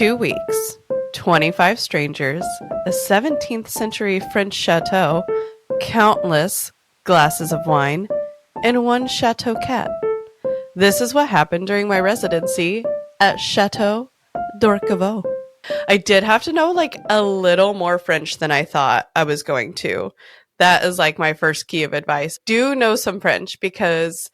2 weeks, 25 strangers, a 17th century French chateau, countless glasses of wine, and one chateau cat. This is what happened during my residency at Château d'Orquevaux. I did have to know like a little more French than I thought I was going to. That is like my first key of advice. Do know some French, because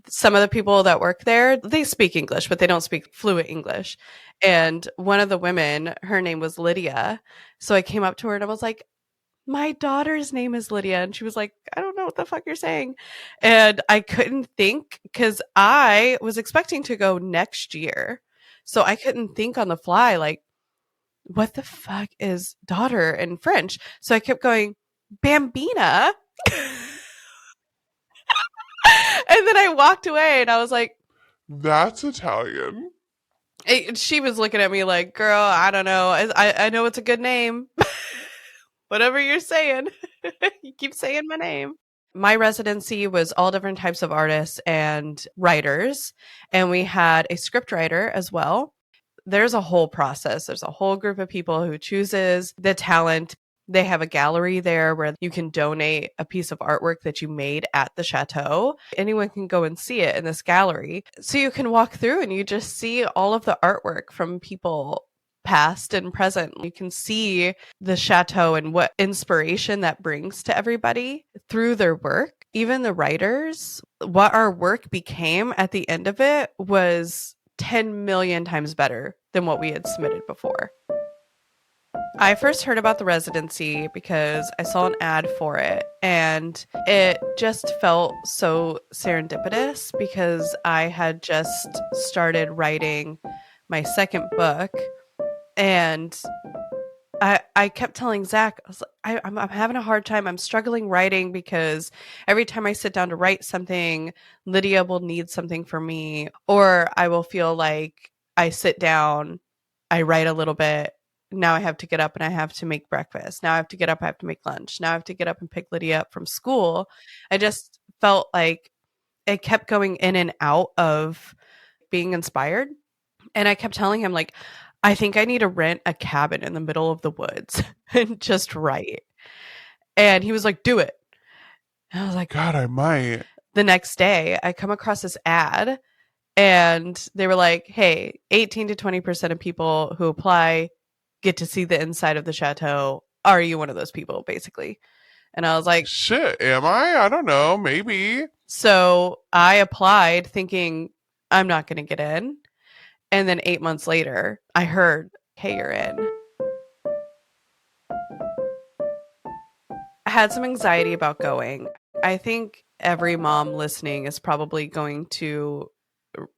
some of the people that work there, they speak English, but they don't speak fluent English. And one of the women, her name was Lydia. So I came up to her and I was like, my daughter's name is Lydia. And she was like, I don't know what the fuck you're saying. And I couldn't think, because I was expecting to go next year. So I couldn't think on the fly, like, what the fuck is daughter in French? So I kept going, Bambina. And then I walked away and I was like, that's Italian. She was looking at me like, girl, I don't know. I know it's a good name. Whatever you're saying. You keep saying my name. My residency was all different types of artists and writers. And we had a script writer as well. There's a whole process. There's a whole group of people who chooses the talent. They have a gallery there where you can donate a piece of artwork that you made at the chateau. Anyone can go and see it in this gallery. So you can walk through and you just see all of the artwork from people past and present. You can see the chateau and what inspiration that brings to everybody through their work. Even the writers, what our work became at the end of it was 10 million times better than what we had submitted before. I first heard about the residency because I saw an ad for it, and it just felt so serendipitous because I had just started writing my second book, and I kept telling Zach, I was like, I'm having a hard time. I'm struggling writing because every time I sit down to write something, Lydia will need something from me, or I will feel like I sit down, I write a little bit. Now I have to get up and I have to make breakfast. Now I have to get up, I have to make lunch. Now I have to get up and pick Lydia up from school. I just felt like it kept going in and out of being inspired. And I kept telling him, like, I think I need to rent a cabin in the middle of the woods and just write. And he was like, do it. And I was like, God, I might. The next day, I come across this ad and they were like, hey, 18 to 20% of people who apply get to see the inside of the chateau. Are you one of those people, basically? And I was like, shit, am I? I don't know, maybe. So I applied thinking I'm not going to get in. And then 8 months later, I heard, hey, you're in. I had some anxiety about going. I think every mom listening is probably going to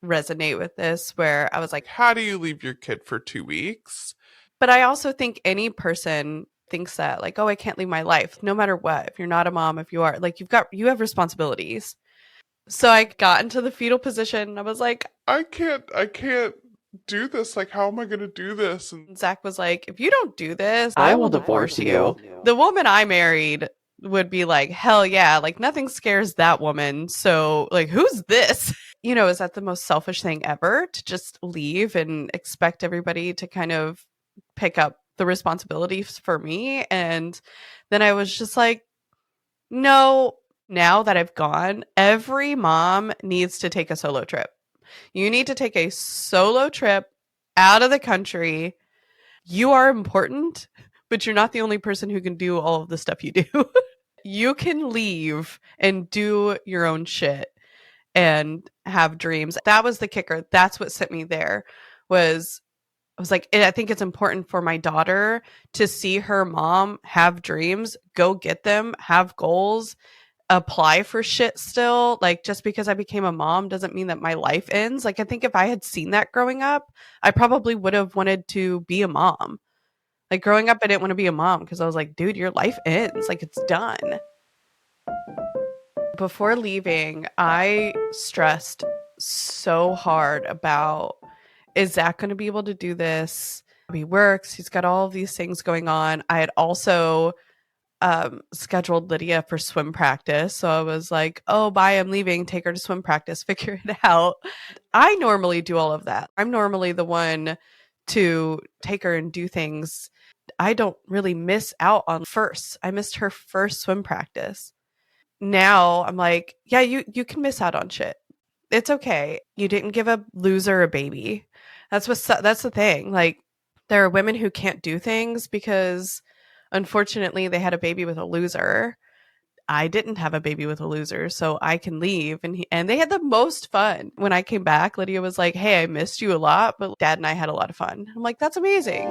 resonate with this, where I was like, how do you leave your kid for 2 weeks? But I also think any person thinks that, like, oh, I can't leave my life, no matter what. If you're not a mom, if you are, like, you have responsibilities. So I got into the fetal position. I was like, I can't do this. Like, how am I going to do this? And Zach was like, if you don't do this, I will divorce you. The woman I married would be like, hell yeah, like nothing scares that woman. So like, who's this? You know, is that the most selfish thing ever, to just leave and expect everybody to kind of pick up the responsibilities for me? And then I was just like, no, now that I've gone, every mom needs to take a solo trip. You need to take a solo trip out of the country. You are important, but you're not the only person who can do all of the stuff you do. You can leave and do your own shit and have dreams. That was the kicker. That's what sent me there. I was like, I think it's important for my daughter to see her mom have dreams, go get them, have goals, apply for shit still. Like, just because I became a mom doesn't mean that my life ends. Like, I think if I had seen that growing up, I probably would have wanted to be a mom. Like, growing up, I didn't want to be a mom because I was like, dude, your life ends. Like, it's done. Before leaving, I stressed so hard about, is Zach going to be able to do this? He works. He's got all of these things going on. I had also scheduled Lydia for swim practice. So I was like, oh, bye, I'm leaving. Take her to swim practice. Figure it out. I normally do all of that. I'm normally the one to take her and do things. I don't really miss out on firsts. I missed her first swim practice. Now I'm like, yeah, you can miss out on shit. It's okay. You didn't give a loser a baby. That's the thing. Like, there are women who can't do things because unfortunately they had a baby with a loser. I didn't have a baby with a loser, so I can leave. And they had the most fun. When I came back, Lydia was like, "Hey, I missed you a lot, but Dad and I had a lot of fun." I'm like, "That's amazing."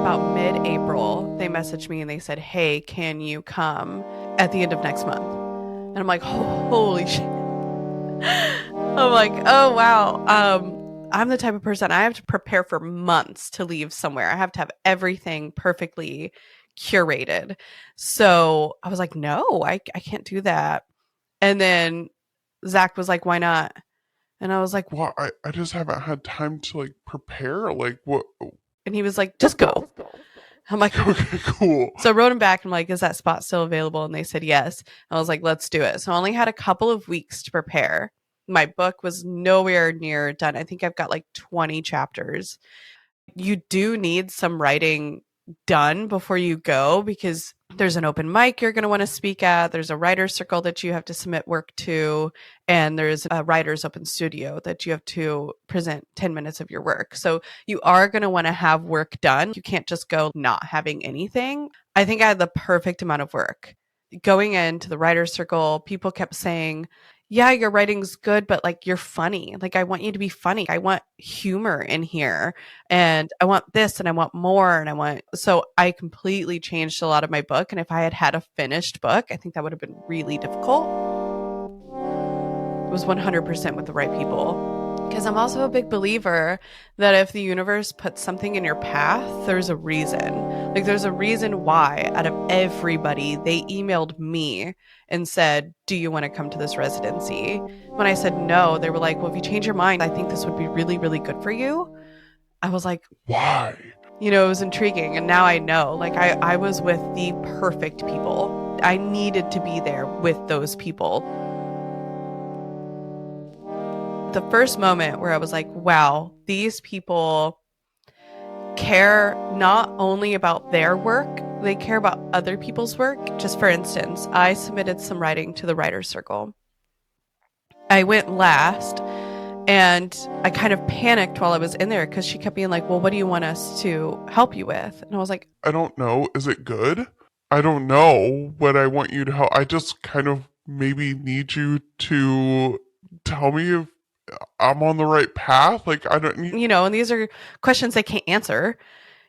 About mid-April, they messaged me and they said, "Hey, can you come at the end of next month?" And I'm like, "Holy shit." I'm like, "Oh wow." I'm the type of person, I have to prepare for months to leave somewhere. I have to have everything perfectly curated. So I was like, no, I can't do that. And then Zach was like, why not? And I was like, Well, I just haven't had time to like prepare. Like, what? and he was like, just go. I'm like, Okay, cool. so I wrote him back and I'm like, is that spot still available? And they said yes. I was like, let's do it. So I only had a couple of weeks to prepare. My book was nowhere near done. I think I've got like 20 chapters. You do need some writing done before you go because there's an open mic you're going to want to speak at. There's a writer's circle that you have to submit work to. And there's a writer's open studio that you have to present 10 minutes of your work. So you are going to want to have work done. You can't just go not having anything. I think I had the perfect amount of work. Going into the writer's circle, people kept saying, yeah, your writing's good, but like you're funny. Like, I want you to be funny. I want humor in here, and I want this and I want more. So I completely changed a lot of my book. And if I had had a finished book, I think that would have been really difficult. It was 100% with the right people. Because I'm also a big believer that if the universe puts something in your path, there's a reason. Like, there's a reason why out of everybody, they emailed me and said, do you want to come to this residency? When I said no, they were like, well, if you change your mind, I think this would be really, really good for you. I was like, why? It was intriguing. And now I know, like, I was with the perfect people. I needed to be there with those people. The first moment where I was like, wow, these people care not only about their work, they care about other people's work. Just for instance, I submitted some writing to the writer's circle. I went last and I kind of panicked while I was in there because she kept being like, well, what do you want us to help you with? And I was like, I don't know. Is it good? I don't know what I want you to help. I just kind of maybe need you to tell me if I'm on the right path. Like, I don't need. And these are questions they can't answer.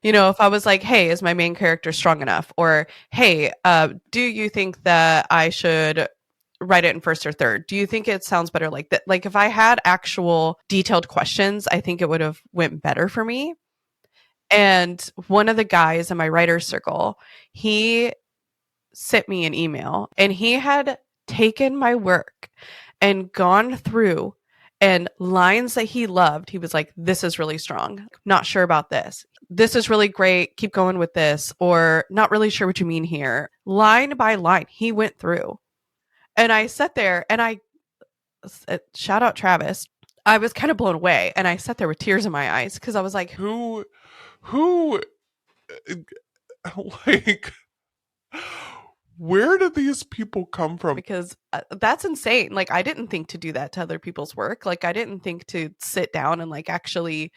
If I was like, hey, is my main character strong enough? Or, hey, do you think that I should write it in first or third? Do you think it sounds better like that? Like, if I had actual detailed questions, I think it would have went better for me. And one of the guys in my writer's circle, he sent me an email and he had taken my work and gone through and lines that he loved. He was like, this is really strong. Not sure about this. This is really great. Keep going with this. Or not really sure what you mean here. Line by line, he went through. And I sat there and shout out Travis. I was kind of blown away. And I sat there with tears in my eyes because I was like, who, like, where did these people come from? Because that's insane. Like, I didn't think to do that to other people's work. Like, I didn't think to sit down and like actually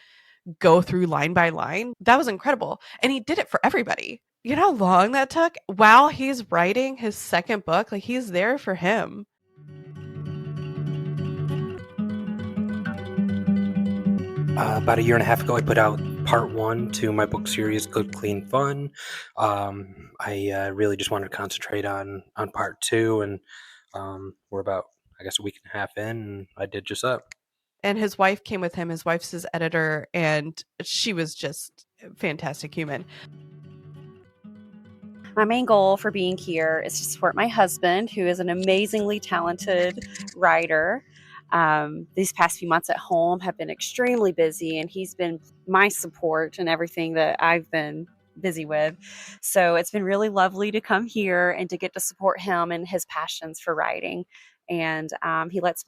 go through line by line. That was incredible. And he did it for everybody. You know how long that took? While he's writing his second book, like, he's there for him. About a year and a half ago, I put out part 1 to my book series, Good, Clean, Fun. I really just wanted to concentrate on part 2, and we're about, I guess, a week and a half in, and I did just that. And his wife came with him. His wife's his editor, and she was just a fantastic human. My main goal for being here is to support my husband, who is an amazingly talented writer. These past few months at home have been extremely busy, and he's been my support and everything that I've been busy with. So it's been really lovely to come here and to get to support him and his passions for writing. And he lets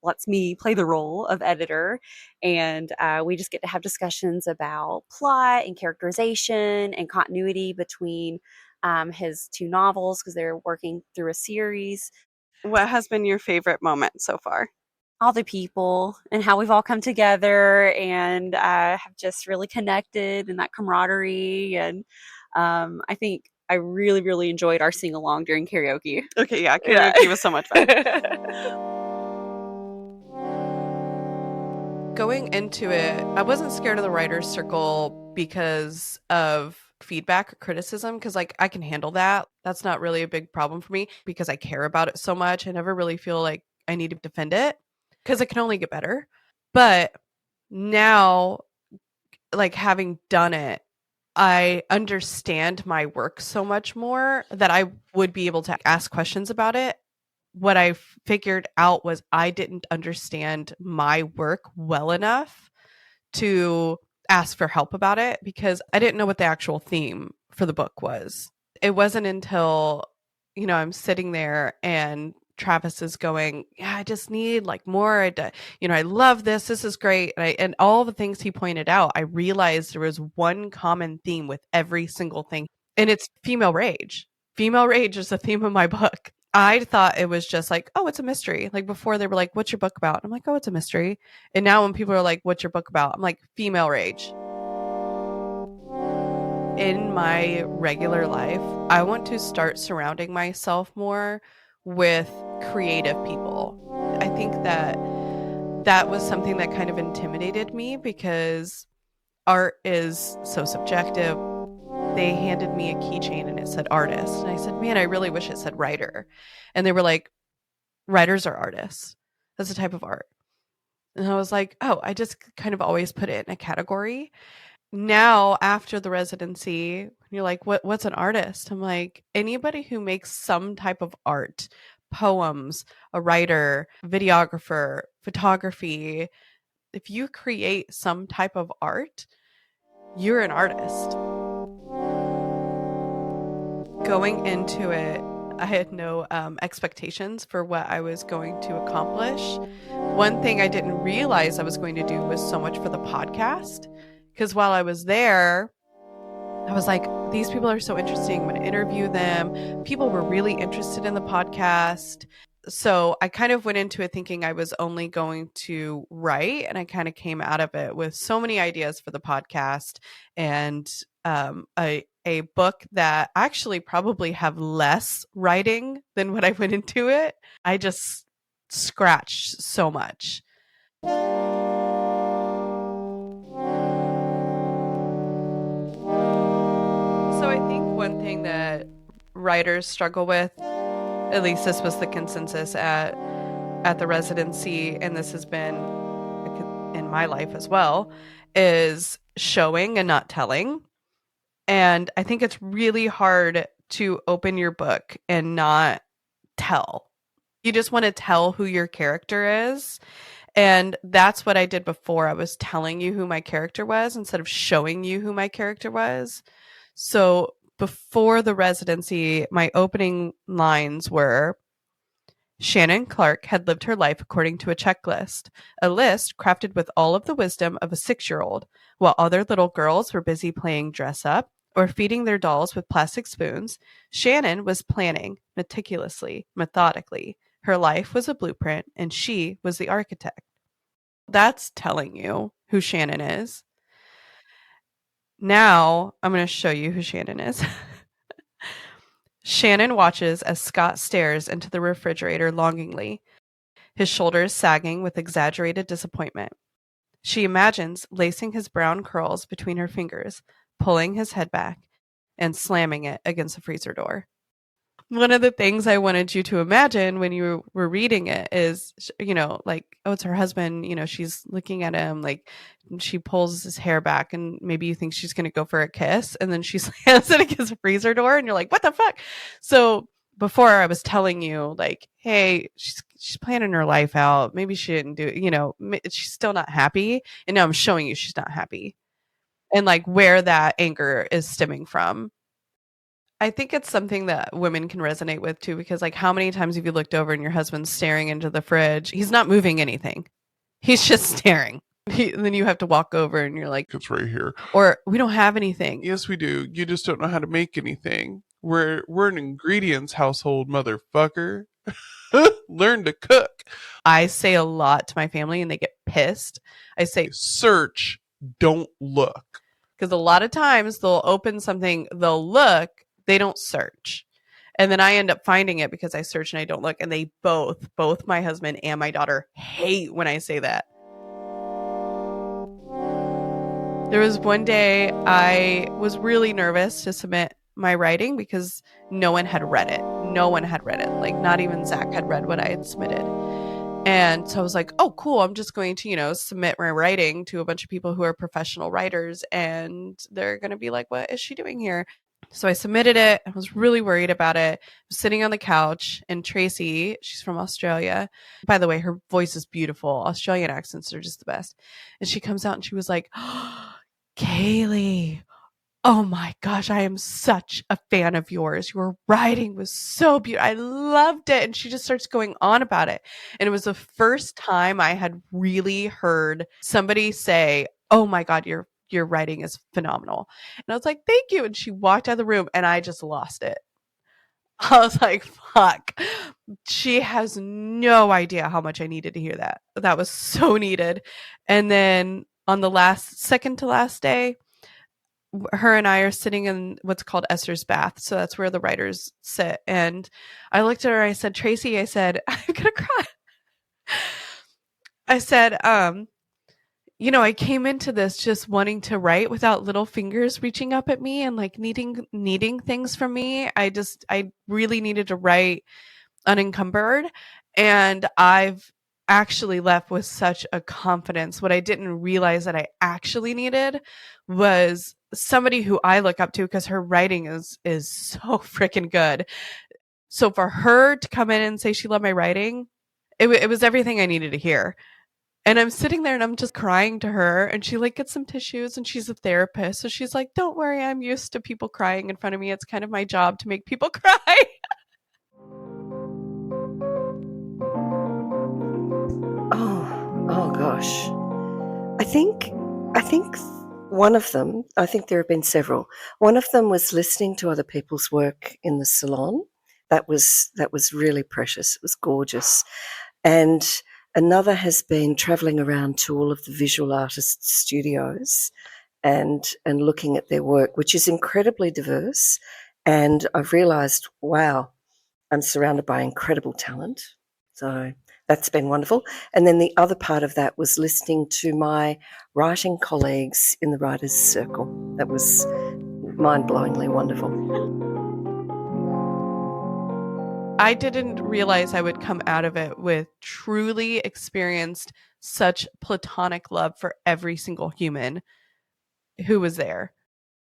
lets me play the role of editor. And we just get to have discussions about plot and characterization and continuity between his 2 novels, because they're working through a series. What has been your favorite moment so far? All the people and how we've all come together and have just really connected, and that camaraderie. And I think I really, really enjoyed our sing along during karaoke. Okay, yeah, karaoke was so much fun. Going into it, I wasn't scared of the writer's circle because of feedback or criticism, because like I can handle that. That's not really a big problem for me because I care about it so much. I never really feel like I need to defend it because it can only get better. But now, like having done it, I understand my work so much more that I would be able to ask questions about it. What I figured out was I didn't understand my work well enough to ask for help about it because I didn't know what the actual theme for the book was. It wasn't until, I'm sitting there and Travis is going, yeah, I just need like more. I love this. This is great. And all the things he pointed out, I realized there was one common theme with every single thing. And it's female rage. Female rage is the theme of my book. I thought it was just like, oh, it's a mystery. Like before they were like, what's your book about? I'm like, oh, it's a mystery. And now when people are like, what's your book about? I'm like, female rage. In my regular life, I want to start surrounding myself more with creative people. I think that was something that kind of intimidated me because art is so subjective. They handed me a keychain and it said artist. And I said, man, I really wish it said writer. And they were like, writers are artists. That's a type of art. And I was like, oh, I just kind of always put it in a category. Now, after the residency, you're like, what's an artist? I'm like, anybody who makes some type of art, poems, a writer, videographer, photography. If you create some type of art, you're an artist. Going into it, I had no expectations for what I was going to accomplish. One thing I didn't realize I was going to do was so much for the podcast. Because while I was there, I was like, these people are so interesting. I'm going to interview them. People were really interested in the podcast. So I kind of went into it thinking I was only going to write, and I kind of came out of it with so many ideas for the podcast and a book that actually probably have less writing than what I went into it. I just scratched so much. So I think one thing that writers struggle with, at least this was the consensus at the residency, and this has been in my life as well, is showing and not telling. And I think it's really hard to open your book and not tell. You just want to tell who your character is. And that's what I did before. I was telling you who my character was instead of showing you who my character was. So before the residency, my opening lines were, Shannon Clark had lived her life according to a checklist, a list crafted with all of the wisdom of a 6-year-old, while other little girls were busy playing dress up or feeding their dolls with plastic spoons. Shannon was planning meticulously, methodically. Her life was a blueprint, and she was the architect. That's telling you who Shannon is. Now I'm going to show you who Shannon is. Shannon watches as Scott stares into the refrigerator longingly, his shoulders sagging with exaggerated disappointment. She imagines lacing his brown curls between her fingers, pulling his head back, and slamming it against the freezer door. One of the things I wanted you to imagine when you were reading it is, like, oh, it's her husband, she's looking at him, like, she pulls his hair back and maybe you think she's going to go for a kiss and then she slams it against the freezer door and you're like, what the fuck? So before I was telling you, like, hey, she's planning her life out. Maybe she didn't do it, she's still not happy. And now I'm showing you she's not happy and like where that anger is stemming from. I think it's something that women can resonate with too, because like how many times have you looked over and your husband's staring into the fridge? He's not moving anything. He's just staring. Then you have to walk over and you're like, It's right here. or we don't have anything. Yes, we do. You just don't know how to make anything. We're an ingredients household, motherfucker. Learn to cook. I say a lot to my family and they get pissed. I say, Search, don't look. because a lot of times they'll open something, they'll look, they don't search. And then I end up finding it because I search and I don't look. And they both my husband and my daughter hate when I say that. There was one day I was really nervous to submit my writing because no one had read it. No one had read it. Like not even Zach had read what I had submitted. And so I was like, oh, cool. I'm just going to, submit my writing to a bunch of people who are professional writers. And they're going to be like, what is she doing here? So I submitted it. I was really worried about it. I was sitting on the couch and Tracy, she's from Australia. By the way, her voice is beautiful. Australian accents are just the best. And she comes out and she was like, oh, Kaylee, oh my gosh, I am such a fan of yours. Your writing was so beautiful. I loved it. And she just starts going on about it. And it was the first time I had really heard somebody say, oh my God, your writing is phenomenal. And I was like, thank you. And she walked out of the room and I just lost it. I was like, fuck. She has no idea how much I needed to hear that. That was so needed. And then on the second to last day, her and I are sitting in what's called Esther's bath. So that's where the writers sit. And I looked at her, I said, Tracy, I said, I'm going to cry. I said, I came into this just wanting to write without little fingers reaching up at me and like needing things from me. I really needed to write unencumbered. And I've actually left with such a confidence. What I didn't realize that I actually needed was somebody who I look up to because her writing is so freaking good. So for her to come in and say she loved my writing, it was everything I needed to hear. And I'm sitting there and I'm just crying to her and she like gets some tissues and she's a therapist. So she's like, don't worry, I'm used to people crying in front of me. It's kind of my job to make people cry. Oh gosh. I think one of them, I think there have been several. One of them was listening to other people's work in the salon. That was really precious. It was gorgeous. And another has been traveling around to all of the visual artists' studios and looking at their work, which is incredibly diverse. And I've realized, wow, I'm surrounded by incredible talent. So that's been wonderful. And then the other part of that was listening to my writing colleagues in the Writers' Circle. That was mind-blowingly wonderful. I didn't realize I would come out of it with truly experienced such platonic love for every single human who was there.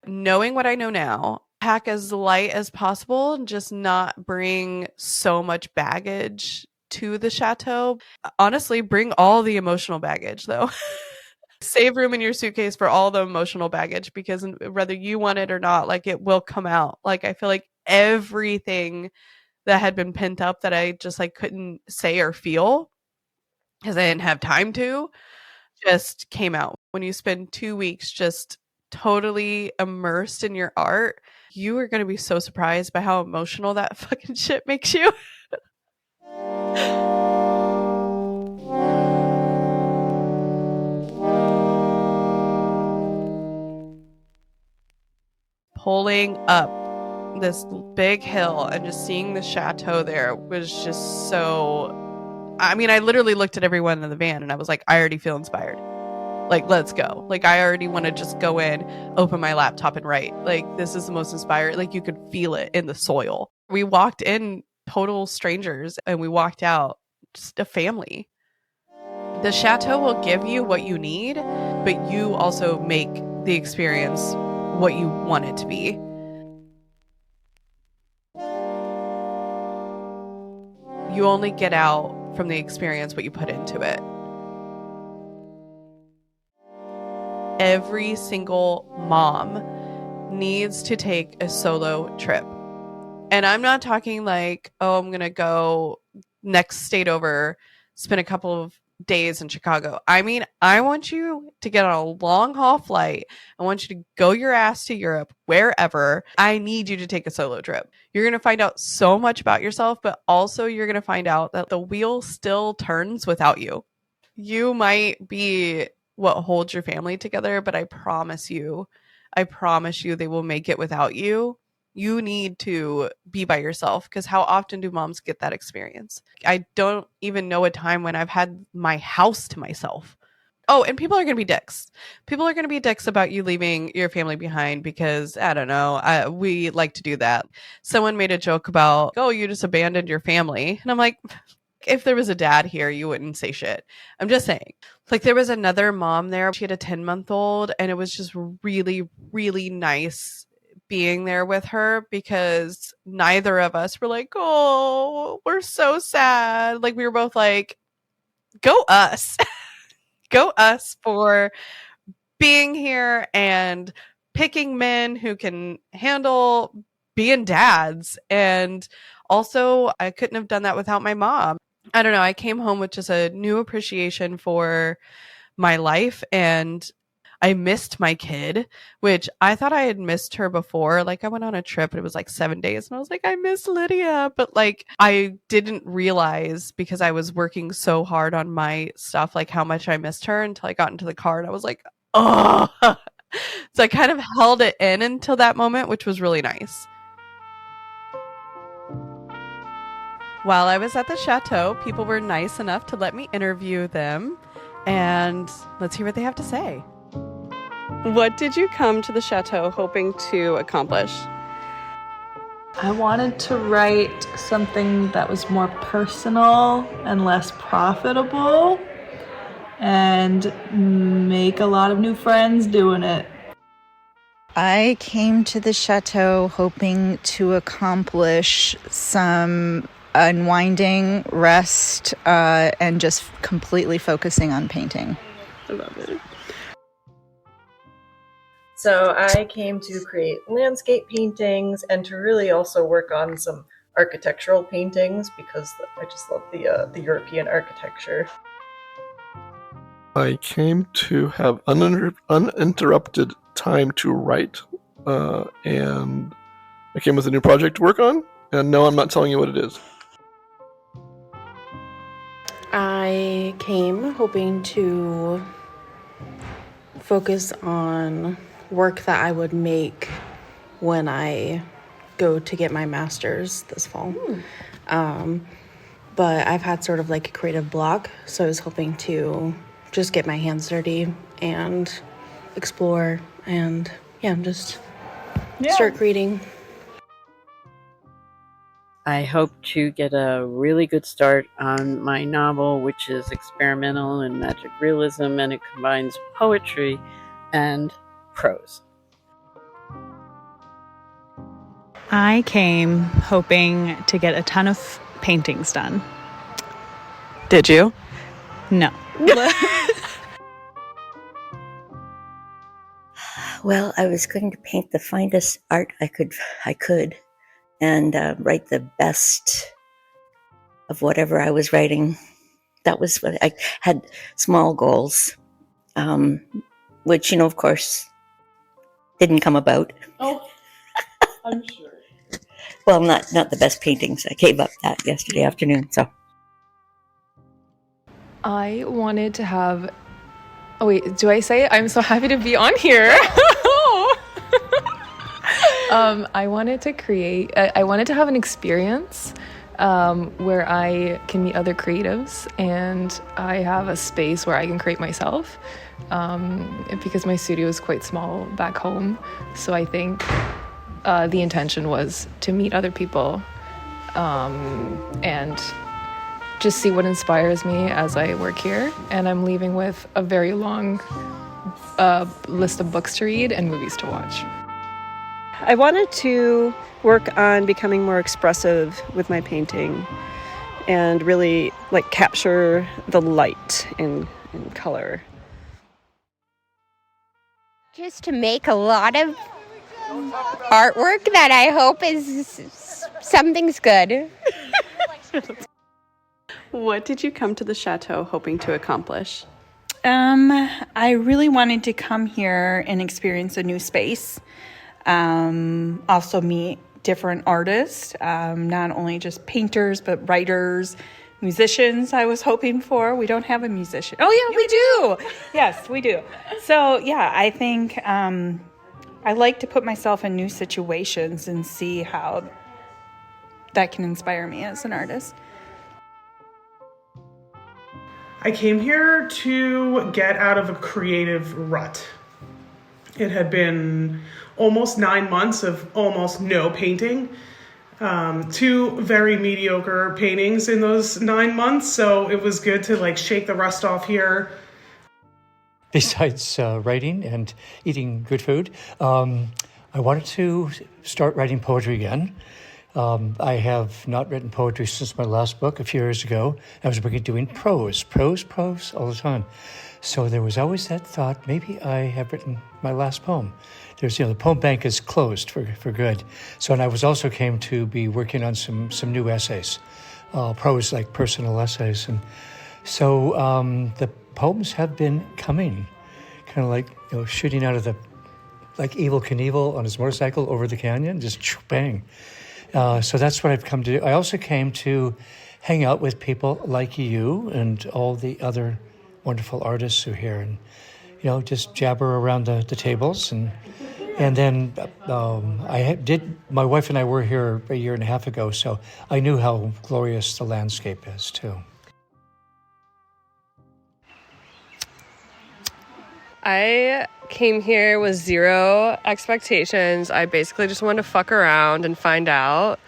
Knowing what I know now, pack as light as possible and just not bring so much baggage to the chateau. Honestly, bring all the emotional baggage though. Save room in your suitcase for all the emotional baggage because whether you want it or not, like it will come out. Like I feel like everything that had been pent up that I just like couldn't say or feel because I didn't have time to just came out. When you spend 2 weeks just totally immersed in your art, you are going to be so surprised by how emotional that fucking shit makes you. Pulling up this big hill and just seeing the chateau there was just so, I mean, I literally looked at everyone in the van and I was like, I already feel inspired. Like, let's go. Like, I already want to just go in, open my laptop and write. Like, this is the most inspired. Like, you could feel it in the soil. We walked in total strangers and we walked out just a family. The chateau will give you what you need, but you also make the experience what you want it to be. You only get out from the experience what you put into it. Every single mom needs to take a solo trip. And I'm not talking like, oh, I'm going to go next state over, spend a couple of days in Chicago. I mean, I want you to get on a long haul flight. I want you to go your ass to Europe, wherever. I need you to take a solo trip. You're going to find out so much about yourself, but also you're going to find out that the wheel still turns without you. You might be what holds your family together, but I promise you they will make it without you. You need to be by yourself, because how often do moms get that experience? I don't even know a time when I've had my house to myself. Oh, and people are going to be dicks. People are going to be dicks about you leaving your family behind because, I don't know, we like to do that. Someone made a joke about, oh, you just abandoned your family. And I'm like, if there was a dad here, you wouldn't say shit. I'm just saying. Like, there was another mom there. She had a 10-month-old, and it was just really, really nice being there with her, because neither of us were like, oh, we're so sad. Like, we were both like, go us. Go us for being here and picking men who can handle being dads. And also, I couldn't have done that without my mom. I don't know. I came home with just a new appreciation for my life, and I missed my kid, which I thought I had missed her before. Like, I went on a trip and it was like 7 days, and I was like, I miss Lydia. But like, I didn't realize, because I was working so hard on my stuff, like how much I missed her, until I got into the car and I was like, oh. So I kind of held it in until that moment, which was really nice. While I was at the Château, people were nice enough to let me interview them. And let's hear what they have to say. What did you come to the Château hoping to accomplish? I wanted to write something that was more personal and less profitable, and make a lot of new friends doing it. I came to the Château hoping to accomplish some unwinding, rest, and just completely focusing on painting. I love it. So I came to create landscape paintings and to really also work on some architectural paintings, because I just love the European architecture. I came to have uninterrupted time to write, and I came with a new project to work on, and no, I'm not telling you what it is. I came hoping to focus on work that I would make when I go to get my master's this fall. But I've had sort of like a creative block, so I was hoping to just get my hands dirty and explore and start creating. I hope to get a really good start on my novel, which is experimental and magic realism, and it combines poetry and prose. I came hoping to get a ton of paintings done. Did you? No. Well, I was going to paint the finest art I could, and write the best of whatever I was writing. That was what I had, small goals, which, of course, didn't come about. Oh, I'm sure. Well, not the best paintings. I gave up that yesterday afternoon. So I wanted to have. Oh wait, do I say it? I'm so happy to be on here. I wanted to create. I wanted to have an experience where I can meet other creatives, and I have a space where I can create myself. Because my studio is quite small back home, so I think the intention was to meet other people and just see what inspires me as I work here. And I'm leaving with a very long list of books to read and movies to watch. I wanted to work on becoming more expressive with my painting and really capture the light in color. Just to make a lot of artwork that I hope is Something's good. What did you come to the Château hoping to accomplish? I really wanted to come here and experience a new space. Also meet different artists, not only just painters, but writers, musicians I was hoping for. We don't have a musician. Oh, yeah, we do. Yes, we do. So, yeah, I think I like to put myself in new situations and see how that can inspire me as an artist. I came here to get out of a creative rut. It had been almost 9 months of almost no painting. 2 very mediocre paintings in those 9 months, so it was good to like shake the rust off here. Besides writing and eating good food, I wanted to start writing poetry again. I have not written poetry since my last book a few years ago. I was doing prose all the time. So there was always that thought, maybe I have written my last poem. There's, the poem bank is closed for good. So, and I was also came to be working on some new essays, prose, like personal essays. And so the poems have been coming, kind of like, shooting out of like Evel Knievel on his motorcycle over the canyon, just bang. So that's what I've come to do. I also came to hang out with people like you and all the other wonderful artists who are here, and just jabber around the tables, and then my wife and I were here a year and a half ago, so I knew how glorious the landscape is too. I came here with zero expectations. I basically just wanted to fuck around and find out.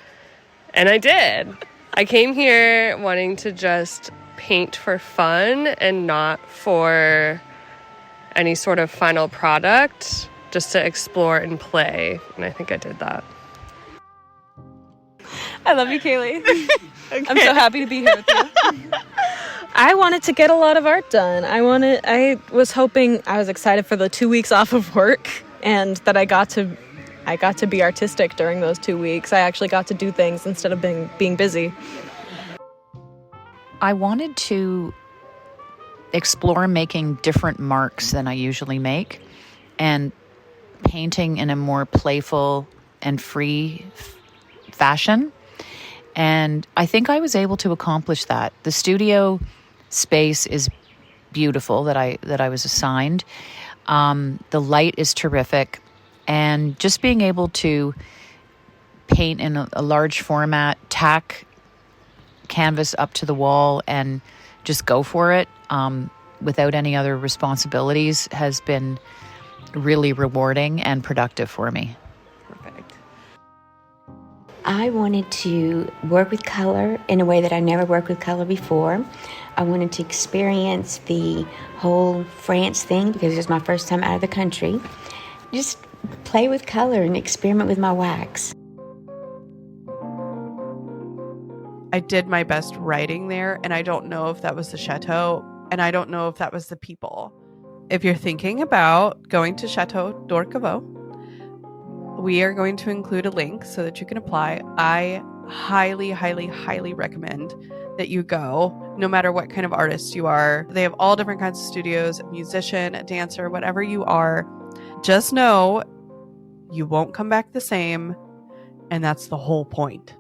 And I did. I came here wanting to just paint for fun and not for any sort of final product, just to explore and play. And I think I did that. I love you, Kaylee. I'm so happy to be here with you. I wanted to get a lot of art done. I was excited for the 2 weeks off of work, and that I got to be artistic during those 2 weeks. I actually got to do things instead of being busy. I wanted to explore making different marks than I usually make and painting in a more playful and free fashion. And I think I was able to accomplish that. The studio space is beautiful that I was assigned. The light is terrific. And just being able to paint in a large format, tack canvas up to the wall and just go for it without any other responsibilities has been really rewarding and productive for me. Perfect. I wanted to work with color in a way that I never worked with color before. I wanted to experience the whole France thing because it was my first time out of the country. Just play with color and experiment with my wax. I did my best writing there, and I don't know if that was the Château, and I don't know if that was the people. If you're thinking about going to Château d'Orquevaux, we are going to include a link so that you can apply. I highly, highly, highly recommend that you go, no matter what kind of artist you are. They have all different kinds of studios, a musician, a dancer, whatever you are. Just know you won't come back the same, and that's the whole point.